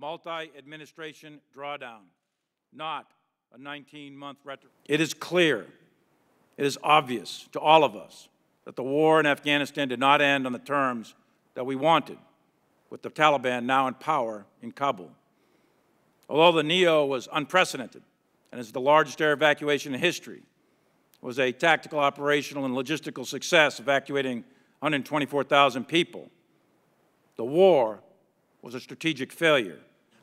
multi-administration drawdown, not a 19-month retro. It is clear, it is obvious to all of us that the war in Afghanistan did not end on the terms that we wanted, with the Taliban now in power in Kabul. Although the NEO was unprecedented and is the largest air evacuation in history, it was a tactical, operational, and logistical success, evacuating 124,000 people. The war was a strategic failure.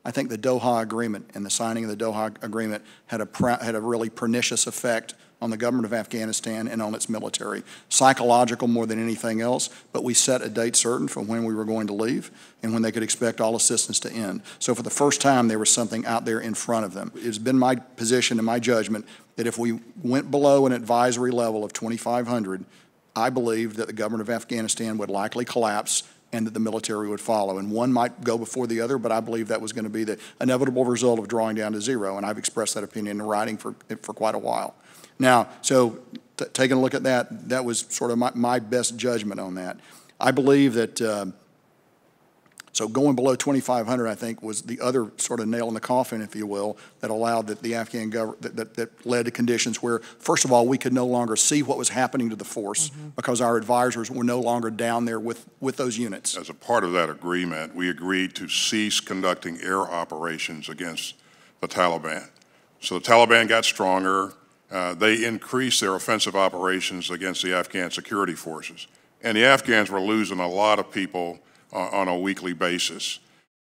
I think the Doha Agreement and the signing of the Doha Agreement had a really pernicious effect on the government of Afghanistan and on its military. Psychological more than anything else, but we set a date certain for when we were going to leave and when they could expect all assistance to end. So for the first time, there was something out there in front of them. It's been my position and my judgment that if we went below an advisory level of 2,500, I believed that the government of Afghanistan would likely collapse and that the military would follow. And one might go before the other, but I believe that was going to be the inevitable result of drawing down to zero, and I've expressed that opinion in writing for quite a while. Now, so taking a look at that, that was sort of my best judgment on that. I believe that, so going below 2,500, I think, was the other sort of nail in the coffin, if you will, that allowed the Afghan government, that led to conditions where, first of all, we could no longer see what was happening to the force because our advisors were no longer down there with those units. As a part of that agreement, we agreed to cease conducting air operations against the Taliban. So the Taliban got stronger. They increased their offensive operations against the Afghan security forces. And the Afghans were losing a lot of people on a weekly basis.